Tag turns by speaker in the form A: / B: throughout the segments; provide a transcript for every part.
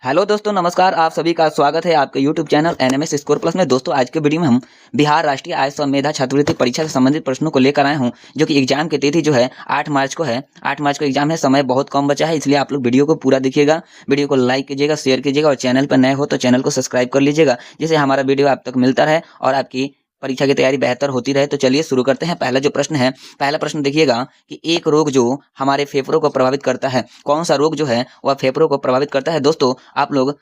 A: Hello दोस्तों, नमस्कार। आप सभी का स्वागत है आपके YouTube channel NMS score plus में। दोस्तों, आज के वीडियो में हम बिहार राष्ट्रीय आय संवेदा छात्रवृत्ति परीक्षा से संबंधित प्रश्नों को लेकर आए हूं, जो कि एग्जाम की तिथि जो है 8 मार्च को है। 8 मार्च को एग्जाम है, समय बहुत कम बचा है, इसलिए आप लोग वीडियो को पूरा देखिएगा। वीडियो को लाइक कीजिएगा, शेयर कीजिएगा और चैनल पर नए हो तो चैनल को सब्सक्राइब कर लीजिएगा, जिससे हमारा वीडियो आप तक मिलता रहे और आपकी परीक्षा की तैयारी बेहतर होती रहे। तो चलिए शुरू करते हैं। पहला जो प्रश्न है, पहला प्रश्न देखिएगा कि एक रोग जो हमारे फेफड़ों को प्रभावित करता है, कौन सा रोग जो है वह फेफड़ों को प्रभावित करता है। दोस्तों, आप लोग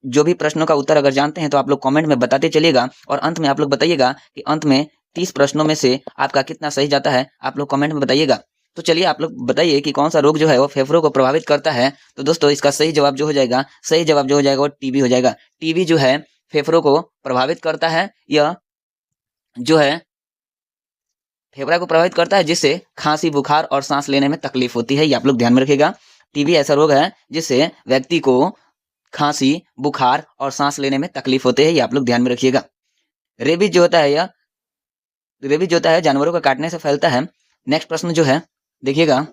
A: जो भी प्रश्नों का उत्तर अगर जानते हैं तो आप लोग कमेंट में बताते चलिएगा और अंत में आप लोग बताइएगा कि अंत में 30 प्रश्नों में से आपका कितना सही जाता है, आप लोग कमेंट में बताइएगा। तो चलिए आप लोग बताइए कि कौन सा रोग जो है वो फेफड़ों को प्रभावित करता है। तो दोस्तों, इसका सही जवाब जो हो जाएगा, सही जवाब जो हो जाएगा वो टीबी हो जाएगा। टीबी जो है फेफड़ों को प्रभावित करता है, यह जो है फेफड़ा को प्रभावित करता है, जिससे खांसी, बुखार और सांस लेने में तकलीफ होती है। ये आप लोग ध्यान में रखिएगा। टीबी ऐसा रोग है जिससे व्यक्ति को खांसी, बुखार और सांस लेने में तकलीफ होते हैं, ये आप लोग ध्यान में रखिएगा। रेबीज जो होता है, यह रेबीज जो होता है जानवरों को काटने से फैलता है। नेक्स्ट प्रश्न जो है देखिएगा,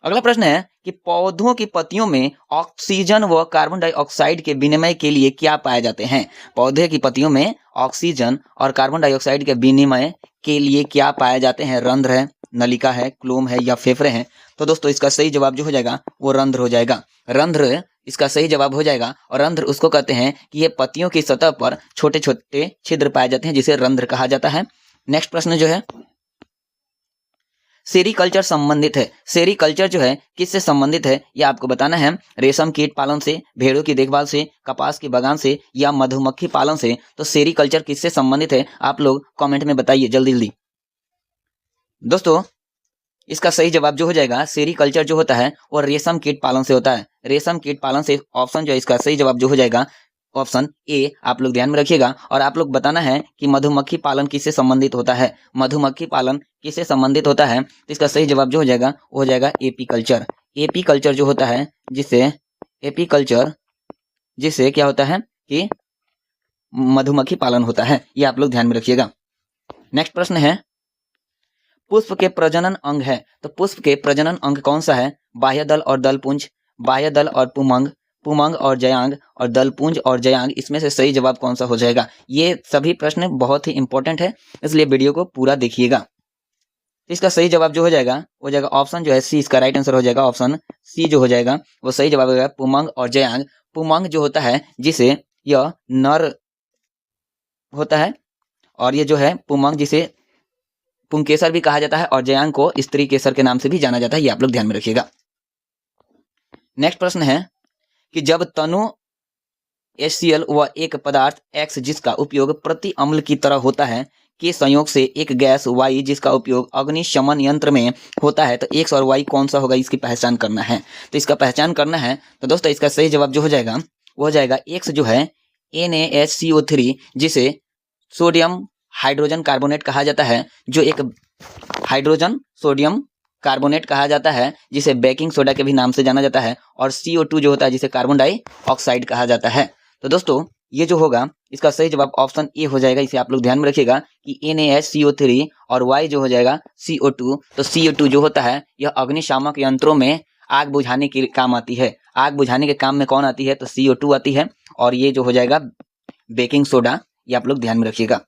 A: अगला प्रश्न है कि पौधों की पत्तियों में ऑक्सीजन व कार्बन डाइऑक्साइड के विनिमय के लिए क्या पाए जाते हैं। पौधे की पत्तियों में ऑक्सीजन और कार्बन डाइऑक्साइड के विनिमय के लिए क्या पाए जाते हैं। रंध्र है, नलिका है, क्लोम है या फेफड़े हैं। तो दोस्तों, इसका सही जवाब जो हो जाएगा वो रंध्र हो जाएगा। रंध्र इसका सही जवाब हो जाएगा। और रंध्र उसको कहते हैं कि ये पत्तियों की सतह पर छोटे छोटे छिद्र पाए जाते हैं, जिसे रंध्र कहा जाता है। नेक्स्ट प्रश्न जो है, सेरीकल्चर संबंधित है। सेरीकल्चर जो है किससे संबंधित है, यह आपको बताना है। रेशम कीट पालन से, भेड़ों की देखभाल से, कपास की बागान से या मधुमक्खी पालन से। तो सेरीकल्चर किससे संबंधित है, आप लोग कमेंट में बताइए जल्दी जल्दी। दोस्तों, इसका सही जवाब जो हो जाएगा, सेरीकल्चर जो होता है वो रेशम कीट पालन से होता है। रेशम कीट पालन से ऑप्शन जो है, इसका सही जवाब जो हो जाएगा ऑप्शन ए। आप लोग ध्यान में रखिएगा और आप लोग बताना है कि मधुमक्खी पालन किससे संबंधित होता है। मधुमक्खी पालन किससे संबंधित होता है, तो इसका सही जवाब जो हो जाएगा वो हो जाएगा एपी कल्चर। एपी कल्चर जो होता है, जिससे एपी कल्चर जिससे क्या होता है कि मधुमक्खी पालन होता है। ये आप लोग ध्यान में रखिएगा। नेक्स्ट प्रश्न है, पुष्प के प्रजनन अंग है, तो पुष्प के प्रजनन अंग कौन सा है। बाह्य दल और दलपुंज, बाह्य दल और पुमंग, पुमंग और जयांग और दलपुंज और जयांग। इसमें से सही जवाब कौन सा हो जाएगा। ये सभी प्रश्न बहुत ही इंपॉर्टेंट है, इसलिए वीडियो को पूरा देखिएगा। इसका सही जवाब जो हो जाएगा ऑप्शन जो है सी। इसका राइट आंसर हो जाएगा ऑप्शन सी जो हो जाएगा वो सही जवाब हो जाएगा, पुमंग और जयांग। पुमंग जो होता है जिसे यह नर होता है, और ये जो है पुमंग जिसे पुंकेसर भी कहा जाता है, और जयांग को स्त्री केसर के नाम से भी जाना जाता है। ये आप लोग ध्यान में रखिएगा। नेक्स्ट प्रश्न है कि जब तनु HCl व एक पदार्थ X जिसका उपयोग प्रति अम्ल की तरह होता है के संयोग से एक गैस Y जिसका उपयोग अग्निशमन यंत्र में होता है, तो X और Y कौन सा होगा, इसकी पहचान करना है। तो इसका पहचान करना है, तो दोस्तों इसका सही जवाब जो हो जाएगा वो हो जाएगा X जो है NaHCO3, जिसे सोडियम हाइड्रोजन कार्बोनेट कहा जाता है, जो एक हाइड्रोजन सोडियम कार्बोनेट कहा जाता है, जिसे बेकिंग सोडा के भी नाम से जाना जाता है। और CO2 जो होता है जिसे कार्बन डाइऑक्साइड कहा जाता है। तो दोस्तों, ये जो होगा इसका सही जवाब ऑप्शन ए हो जाएगा। इसे आप लोग ध्यान में रखिएगा कि NaHCO3 और Y जो हो जाएगा CO2। तो CO2 जो होता है यह अग्निशामक यंत्रों में आग बुझाने के काम आती है। आग बुझाने के काम में कौन आती है, तो CO2 आती है। और ये जो हो जाएगा बेकिंग सोडा, ये आप लोग ध्यान में रखिएगा।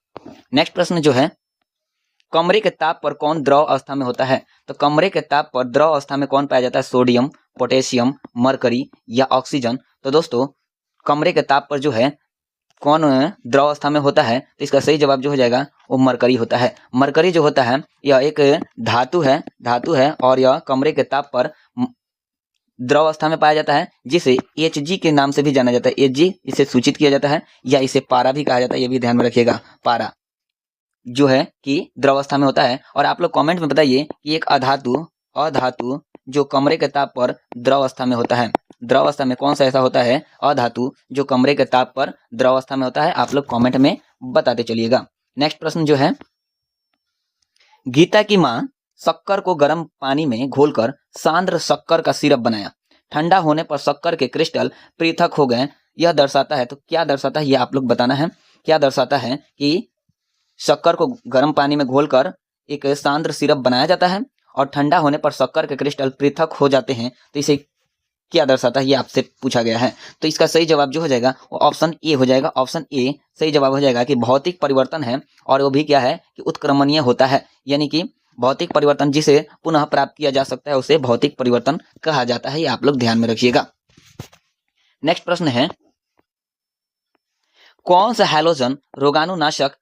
A: नेक्स्ट प्रश्न जो है, कमरे के ताप पर कौन द्रव अवस्था में होता है। तो कमरे के ताप पर द्रव अवस्था में कौन पाया जाता है, सोडियम, पोटेशियम, मरकरी या ऑक्सीजन। तो दोस्तों, कमरे के ताप पर जो है कौन द्रव अवस्था में होता है, तो इसका सही जवाब जो हो जाएगा वो मरकरी होता है। मरकरी जो होता है यह एक धातु है और यह कमरे के ताप पर द्रव अवस्था में पाया जाता है, जिसे Hg के नाम से भी जाना जाता है। Hg इसे सूचित किया जाता है, या इसे पारा भी कहा जाता है। ये भी ध्यान में रखिएगा, पारा जो है कि द्रव अवस्था में होता है। और आप लोग कमेंट में बताइए कि एक अधातु जो कमरे के ताप पर द्रव अवस्था में होता है, द्रव अवस्था में कौन सा ऐसा होता है अधातु जो कमरे के ताप पर द्रव अवस्था में होता है। आप लोग कमेंट में बताते चलिएगा। नेक्स्ट प्रश्न जो है, गीता की माँ शक्कर को गर्म पानी में घोलकर सांद्र शक्कर का सिरप बनाया। ठंडा होने पर शक्कर के क्रिस्टल पृथक हो गए। यह दर्शाता है, तो क्या दर्शाता है, यह आप लोग बताना है। क्या दर्शाता है कि शक्कर को गर्म पानी में घोलकर एक सांद्र सिरप बनाया जाता है और ठंडा होने पर शक्कर के क्रिस्टल पृथक हो जाते हैं, तो इसे क्या दर्शाता है, ये आपसे पूछा गया है। तो इसका सही जवाब जो हो जाएगा वो ऑप्शन ए हो जाएगा। ऑप्शन ए सही जवाब हो जाएगा कि भौतिक परिवर्तन है और वो भी क्या है कि उत्क्रमणीय होता है, यानी कि भौतिक परिवर्तन जिसे पुनः प्राप्त किया जा सकता है उसे भौतिक परिवर्तन कहा जाता है। ये आप लोग ध्यान में रखिएगा। नेक्स्ट प्रश्न है, कौन सा हैलोजन रोगाणुनाशक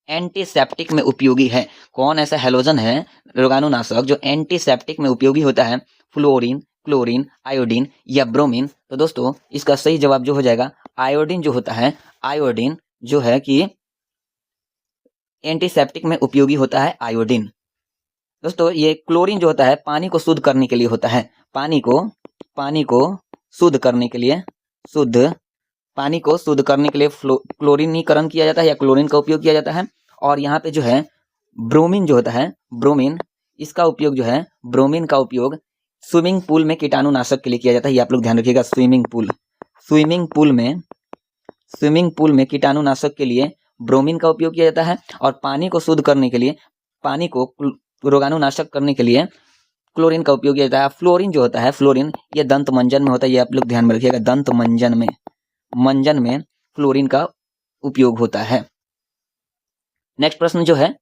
A: एंटीसेप्टिक में उपयोगी है? कौन ऐसा हैलोजन है रोगाणुनाशक जो एंटीसेप्टिक में उपयोगी होता है? फ्लोरीन, क्लोरीन, आयोडीन या ब्रोमीन? तो दोस्तों इसका सही जवाब जो हो जाएगा आयोडीन जो होता है, आयोडीन जो है कि एंटीसेप्टिक में उपयोगी होता है आयोडीन। दोस्तों ये क्लोरीन जो होता है पानी को शुद्ध करने के लिए होता है, पानी को शुद्ध करने के लिए, पानी को शुद्ध करने के लिए क्लोरीनीकरण किया जाता है या क्लोरीन का उपयोग किया जाता है। और यहाँ पे जो है ब्रोमीन जो होता है, ब्रोमीन, इसका उपयोग जो है, ब्रोमीन का उपयोग स्विमिंग पूल में कीटाणुनाशक के लिए किया जाता है। ये आप लोग ध्यान रखिएगा, स्विमिंग पूल में कीटाणुनाशक के लिए ब्रोमीन का उपयोग किया जाता है। और पानी को शुद्ध करने के लिए, पानी को रोगाणुनाशक करने के लिए क्लोरीन का उपयोग किया जाता है। फ्लोरीन जो होता है, फ्लोरीन ये दंत मंजन में होता है, ये आप लोग ध्यान में रखिएगा, दंत मंजन में फ्लोरीन का उपयोग होता है। नेक्स्ट प्रश्न जो है,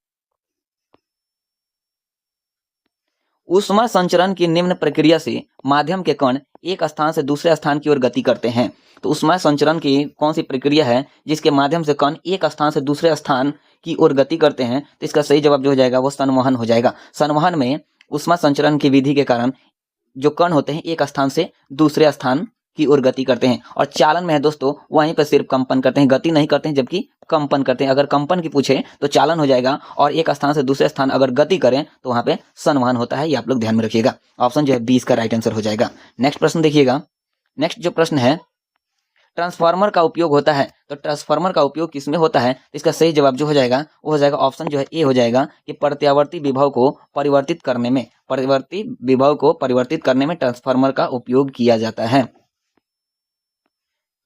A: ऊष्मा संचरण की निम्न प्रक्रिया से माध्यम के कण एक स्थान से दूसरे स्थान की ओर गति करते हैं। तो ऊष्मा संचरण की कौन सी प्रक्रिया है जिसके माध्यम से कण एक स्थान से दूसरे स्थान की ओर गति करते हैं? तो इसका सही जवाब जो हो जाएगा वो संवहन हो जाएगा। संवहन में ऊष्मा संचरण की विधि के कारण जो कण होते हैं एक स्थान से दूसरे स्थान की ओर गति करते हैं। और चालन में है दोस्तों वहीं पर सिर्फ कंपन करते हैं, गति नहीं करते हैं, जबकि कंपन करते हैं। अगर कंपन की पूछे तो चालन हो जाएगा, और एक स्थान से दूसरे स्थान अगर गति करें तो वहां पे संवहन होता है। ये आप लोग ध्यान में रखिएगा। ऑप्शन जो है 20 का राइट आंसर हो जाएगा। नेक्स्ट प्रश्न देखिएगा। नेक्स्ट जो प्रश्न है, ट्रांसफार्मर का उपयोग होता है, तो ट्रांसफार्मर का उपयोग किसमें होता है? तो इसका सही जवाब जो हो जाएगा वो हो जाएगा ऑप्शन जो है ए हो जाएगा कि प्रत्यावर्ती विभव को परिवर्तित करने में ट्रांसफार्मर का उपयोग किया जाता है।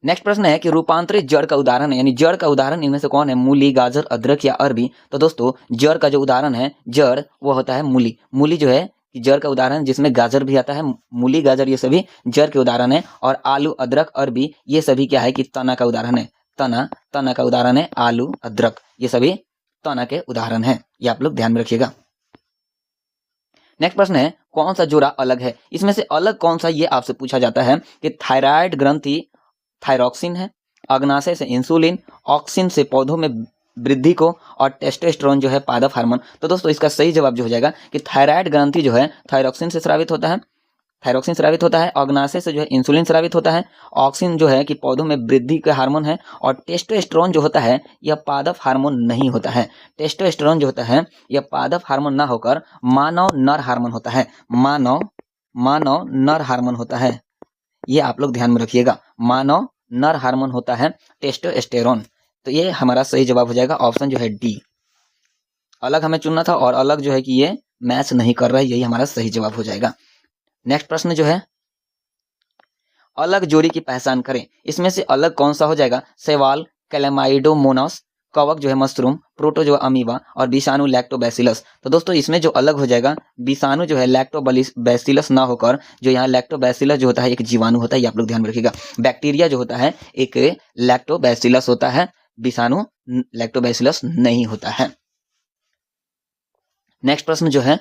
A: नेक्स्ट प्रश्न है कि रूपांतरित जड़ का उदाहरण है, यानी जड़ का उदाहरण इनमें से कौन है? मूली, गाजर, अदरक या अरबी? तो दोस्तों जड़ का जो उदाहरण है, जड़ वो होता है मूली। मूली जो है जड़ का उदाहरण, जिसमें गाजर भी आता है, मूली, गाजर ये सभी जड़ के उदाहरण है। और आलू, अदरक, अरबी ये सभी क्या है कि तना का उदाहरण है। तना का उदाहरण है आलू, अदरक, ये सभी तना के उदाहरण है। ये आप लोग ध्यान में रखिएगा। नेक्स्ट प्रश्न है, कौन सा जोड़ा अलग है? इसमें से अलग कौन सा, ये आपसे पूछा जाता है कि थायराइड ग्रंथि थायरॉक्सिन है, अग्नाशय से इंसुलिन, ऑक्सिन से पौधों में वृद्धि को, और टेस्टोस्टेरोन जो है पादप हार्मोन। तो दोस्तों इसका सही जवाब जो हो जाएगा कि थायराइड ग्रंथि जो है थायरॉक्सिन से स्रावित होता है, अग्नाशय से जो है इंसुलिन स्रावित होता है, ऑक्सिन जो है कि पौधों में वृद्धि का हार्मोन है, और टेस्टोस्टेरोन जो होता है यह पादप हार्मोन नहीं होता है। टेस्टोस्टेरोन जो होता है यह पादप हार्मोन ना होकर मानव नर हार्मोन होता है। मानव नर हार्मोन होता है। ये आप लोग ध्यान में रखिएगा, मानव नर हार्मोन होता है टेस्टोस्टेरोन। तो ये हमारा सही जवाब हो जाएगा ऑप्शन जो है डी। अलग हमें चुनना था और अलग जो है कि ये मैच नहीं कर रहा है, यही हमारा सही जवाब हो जाएगा। नेक्स्ट प्रश्न जो है, अलग जोड़ी की पहचान करें। इसमें से अलग कौन सा हो जाएगा? शैवाल, कैलेमाइडोमोनास, कवक जो है मशरूम, प्रोटो जो है अमीबा, और विषाणु लैक्टोबैसिलस। तो दोस्तों इसमें जो अलग हो जाएगा, विषाणु जो है लैक्टोबैसिलस ना होकर जो यहाँ लैक्टोबैसिलस जो होता है एक जीवाणु होता है। ये आप लोग ध्यान में रखिएगा। बैक्टीरिया जो होता है एक लैक्टोबैसिलस होता है, विषाणु लैक्टोबैसिलस नहीं होता है। नेक्स्ट प्रश्न जो है,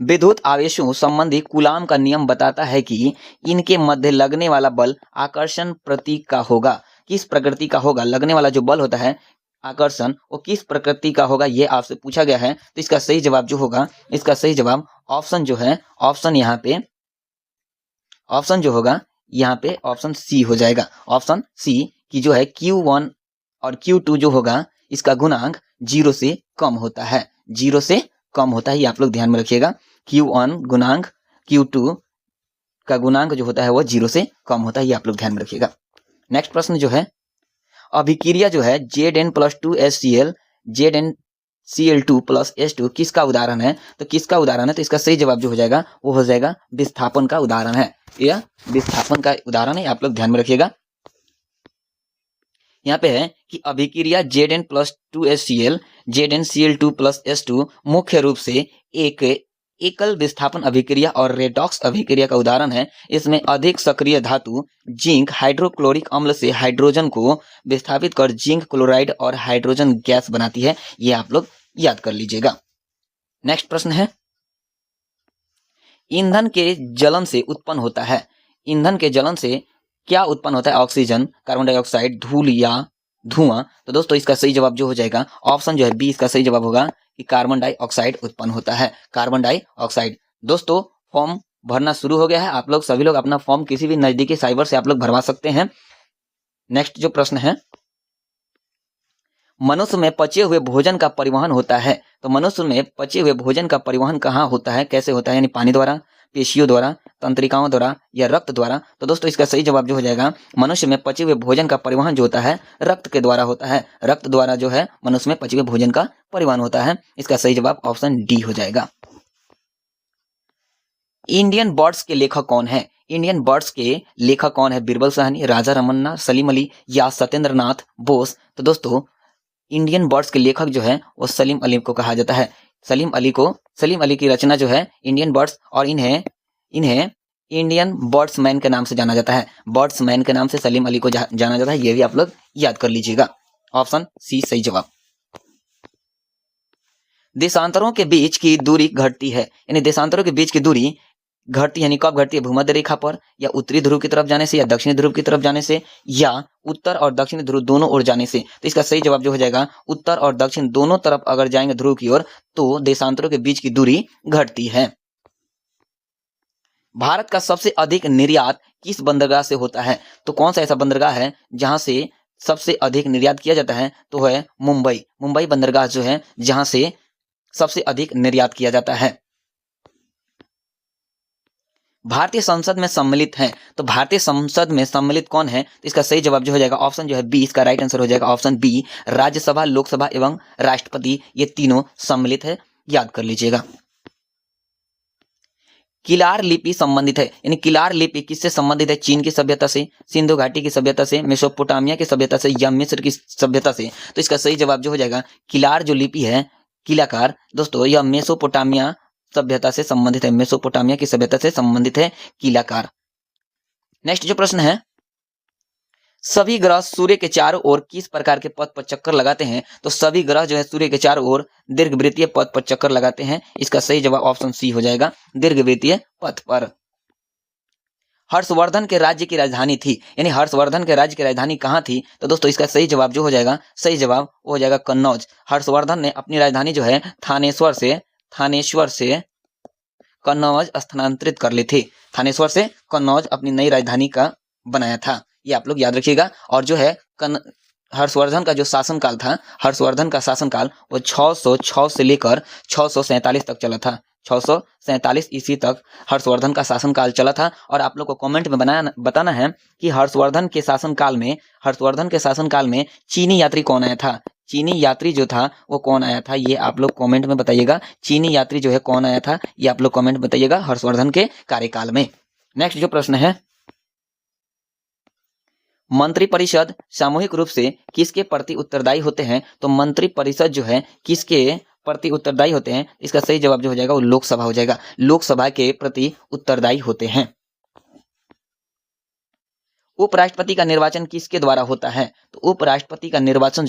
A: विद्युत आवेशों संबंधी कूलाम का नियम बताता है कि इनके मध्य लगने वाला बल आकर्षण प्रतीक का होगा। किस प्रकृति का होगा? लगने वाला जो बल होता है आकर्षण, वो किस प्रकृति का होगा, ये आपसे पूछा गया है। तो इसका सही जवाब जो होगा, इसका सही जवाब ऑप्शन जो है, ऑप्शन यहाँ पे ऑप्शन जो होगा यहाँ पे ऑप्शन सी हो जाएगा। ऑप्शन सी की जो है Q1 और Q2 जो होगा इसका गुणांक 0 से कम होता है, 0 से कम होता है। ये आप लोग ध्यान में रखिएगा। Q1 गुणांक Q2 का गुणांक जो होता है वो 0 से कम होता है। ये आप लोग ध्यान में रखिएगा। नेक्स्ट प्रश्न जो है, अभिक्रिया जो है Zn+2HCl ZnCl2+H2 किसका उदाहरण है? तो किसका उदाहरण है? तो इसका सही जवाब जो हो जाएगा वो हो जाएगा विस्थापन का उदाहरण है। यह विस्थापन का उदाहरण है, आप लोग ध्यान में रखिएगा। यहाँ पे है कि अभिक्रिया Zn+2HCl ZnCl2+H2 मुख्य रूप से एक एकल विस्थापन अभिक्रिया और रेडॉक्स अभिक्रिया का उदाहरण है। इसमें अधिक सक्रिय धातु जिंक हाइड्रोक्लोरिक अम्ल से हाइड्रोजन को विस्थापित कर जिंक क्लोराइड और हाइड्रोजन गैस बनाती है। ये आप लोग याद कर लीजिएगा। नेक्स्ट प्रश्न है, ईंधन के जलन से उत्पन्न होता है, ईंधन के जलन से क्या उत्पन्न होता है? ऑक्सीजन, कार्बन डाइऑक्साइड, धूल या धुआं। तो दोस्तों इसका सही जवाब जो हो जाएगा ऑप्शन जो है बी, इसका सही जवाब होगा कि कार्बन डाइऑक्साइड उत्पन्न होता है, कार्बन डाइऑक्साइड। दोस्तों फॉर्म भरना शुरू हो गया है, आप लोग सभी लोग अपना फॉर्म किसी भी नजदीकी साइबर से आप लोग भरवा सकते हैं। नेक्स्ट जो प्रश्न है, मनुष्य में पचे हुए भोजन का परिवहन होता है। तो मनुष्य में पचे हुए भोजन का परिवहन कहाँ होता है, कैसे होता है? यानी पानी द्वारा, पेशियों द्वारा, तंत्रिकाओं द्वारा या रक्त द्वारा। तो दोस्तों इसका सही जवाब जो हो जाएगा, मनुष्य में पचे हुए भोजन का परिवहन जो होता है रक्त के द्वारा होता है, रक्त द्वारा जो है मनुष्य में पचे हुए भोजन का परिवहन होता है। इसका सही जवाब ऑप्शन डी हो जाएगा। इंडियन बर्ड्स के लेखक कौन है? इंडियन बर्ड्स के लेखक कौन है? बीरबल साहनी, राजा रमन्ना, सलीम अली या सत्येंद्र नाथ बोस। तो दोस्तों इंडियन बर्ड्स के लेखक जो है वो सलीम अली को कहा जाता है। सलीम अली की रचना जो है इंडियन बर्ड्स, और इन्हें इंडियन बर्ड्समैन के नाम से जाना जाता है। बर्ड्समैन के नाम से सलीम अली को जाना जाता है, ये भी आप लोग याद कर लीजिएगा। ऑप्शन सी सही जवाब। देशांतरों के बीच की दूरी घटती है, यानी देशांतरों के बीच की दूरी घटती है, यानी कब घटती है? भूमध्य रेखा पर, या उत्तरी ध्रुव की तरफ जाने से, या दक्षिणी ध्रुव की तरफ जाने से, या उत्तर और दक्षिणी ध्रुव दोनों ओर जाने से। तो इसका सही जवाब जो हो जाएगा उत्तर और दक्षिण दोनों तरफ अगर जाएंगे ध्रुव की ओर तो देशांतरों के बीच की दूरी घटती है। भारत का सबसे अधिक निर्यात किस बंदरगाह से होता है? तो कौन सा ऐसा बंदरगाह है जहां से सबसे अधिक निर्यात किया जाता है? तो है मुंबई बंदरगाह जो है जहां से सबसे अधिक निर्यात किया जाता है। भारतीय संसद में सम्मिलित हैं, तो भारतीय संसद में सम्मिलित कौन है? तो इसका सही जवाब जो हो जाएगा ऑप्शन जो है बी, इसका राइट आंसर हो जाएगा ऑप्शन बी, राज्यसभा, लोकसभा एवं राष्ट्रपति, ये तीनों सम्मिलित है, याद कर लीजिएगा। किलार लिपि संबंधित है, यानी किलार लिपि किससे संबंधित है? चीन की सभ्यता से, सिंधु घाटी की सभ्यता से, मेसोपोटामिया की सभ्यता से या मिस्र की सभ्यता से। तो इसका सही जवाब जो हो जाएगा किलार जो लिपि है, किलाकार, दोस्तों यह मेसोपोटामिया सभ्यता से संबंधित है, मेसोपोटामिया की सभ्यता से संबंधित है किलाकार। नेक्स्ट जो प्रश्न है, सभी ग्रह सूर्य के चारों ओर किस प्रकार के पथ पर चक्कर लगाते हैं? तो सभी ग्रह जो है सूर्य के चारों ओर दीर्घवृत्तीय पथ पर चक्कर लगाते हैं। इसका सही जवाब ऑप्शन सी हो जाएगा, दीर्घवृत्तीय पथ पर। हर्षवर्धन के राज्य की राजधानी थी, यानी हर्षवर्धन के राज्य की राजधानी कहाँ थी? तो दोस्तों इसका सही जवाब जो हो जाएगा, सही जवाब हो जाएगा कन्नौज। हर्षवर्धन ने अपनी राजधानी जो है थानेश्वर से कन्नौज स्थानांतरित कर ली थी। थानेश्वर से कन्नौज अपनी नई राजधानी का बनाया था, ये आप लोग याद रखिएगा। और जो है हर्षवर्धन का जो शासनकाल था, हर्षवर्धन का शासनकाल वो 606 से लेकर 647 तक चला था। 647 ईस्वी तक हर्षवर्धन का शासनकाल चला था। और आप लोग को कमेंट में बताना है कि हर्षवर्धन के शासनकाल में चीनी यात्री कौन आया था? चीनी यात्री जो था वो कौन आया था, ये आप लोग कमेंट में बताइएगा। चीनी यात्री जो है कौन आया था, ये आप लोग कमेंट में बताइएगा हर्षवर्धन के कार्यकाल में। नेक्स्ट जो प्रश्न है, मंत्रिपरिषद सामूहिक रूप से किसके प्रति उत्तरदायी होते हैं? तो मंत्रिपरिषद जो है किसके प्रति उत्तरदायी होते हैं? इसका सही जवाब जो हो जाएगा वो लोकसभा हो जाएगा, लोकसभा के प्रति उत्तरदायी होते हैं। उपराष्ट्रपति का निर्वाचन किसके द्वारा होता है? तो उपराष्ट्रपति का निर्वाचन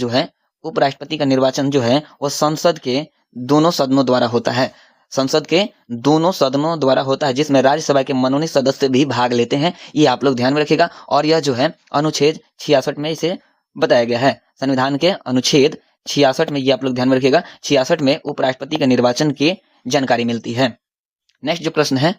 A: जो है वो संसद के दोनों सदनों द्वारा होता है, संसद के दोनों सदनों द्वारा होता है, जिसमें राज्यसभा के मनोनीत सदस्य भी भाग लेते हैं, ये आप लोग ध्यान में रखिएगा। और यह जो है अनुच्छेद 66 में इसे बताया गया है, संविधान के अनुच्छेद 66 में, ये आप लोग ध्यान में रखिएगा। 66 में उपराष्ट्रपति के निर्वाचन की जानकारी मिलती है। नेक्स्ट जो प्रश्न है,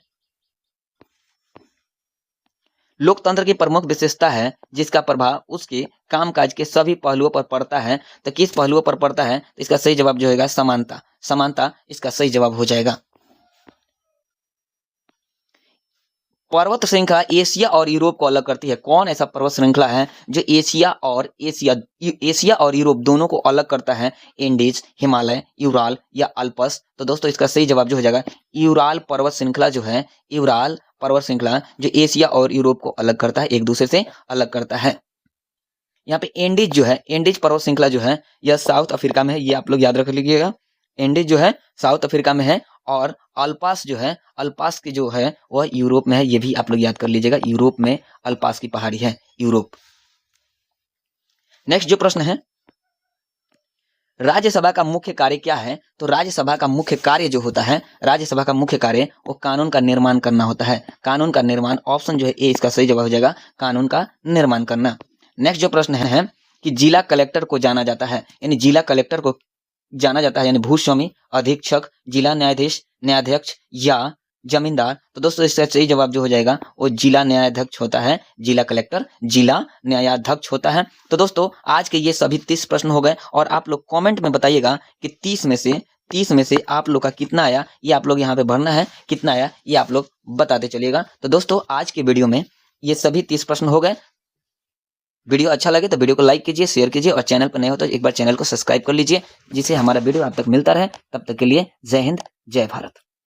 A: लोकतंत्र की प्रमुख विशेषता है जिसका प्रभाव उसके कामकाज के सभी पहलुओं पर पड़ता है, तो किस पहलुओं पर पड़ता है? तो इसका सही जवाब जो होगा समानता इसका सही जवाब हो जाएगा। पर्वत श्रृंखला एशिया और यूरोप को अलग करती है, कौन ऐसा पर्वत श्रृंखला है जो एशिया और यूरोप दोनों को अलग करता है? एंडीज, हिमालय, यूराल या अल्पस। तो दोस्तों इसका सही जवाब जो हो जाएगा यूराल पर्वत श्रृंखला जो है, यूराल पर्वत श्रृंखला जो एशिया और यूरोप को अलग करता है, एक दूसरे से अलग करता है। यहाँ पे एंडीज पर्वत श्रृंखला जो है यह साउथ अफ्रीका में है, ये आप लोग याद रख लीजिएगा। एंडीज जो है साउथ अफ्रीका में है, और अल्पास जो है, अल्पास की जो है वह यूरोप में है। ये भी आप लोग याद कर लीजिएगा, यूरोप में अल्पास की पहाड़ी है, यूरोप। नेक्स्ट जो प्रश्न है, राज्यसभा का मुख्य कार्य क्या है? तो राज्यसभा का मुख्य कार्य जो होता है, राज्यसभा का मुख्य कार्य वो कानून का निर्माण करना होता है। कानून का निर्माण, ऑप्शन जो है ए इसका सही जवाब हो जाएगा, कानून का निर्माण करना। नेक्स्ट जो प्रश्न है कि जिला कलेक्टर को जाना जाता है, यानी जिला कलेक्टर को जाना जाता है यानी भूस्वामी, अधीक्षक, जिला न्यायाधीश, न्यायाध्यक्ष या जमींदार। तो दोस्तों इसका सही जवाब जो हो जाएगा वो जिला न्यायाध्यक्ष होता है, जिला कलेक्टर जिला न्यायाध्यक्ष होता है। तो दोस्तों आज के ये सभी 30 प्रश्न हो गए, और आप लोग कमेंट में बताइएगा कि 30 में से आप लोग का कितना आया, ये आप लोग यहाँ पे भरना है, कितना आया ये आप लोग बताते चलिएगा। तो दोस्तों आज के वीडियो में ये सभी 30 प्रश्न हो गए। वीडियो अच्छा लगे तो वीडियो को लाइक कीजिए, शेयर कीजिए, और चैनल पर नए हो तो एक बार चैनल को सब्सक्राइब कर लीजिए, जिससे हमारा वीडियो आप तक मिलता रहे। तब तक के लिए जय हिंद, जय भारत।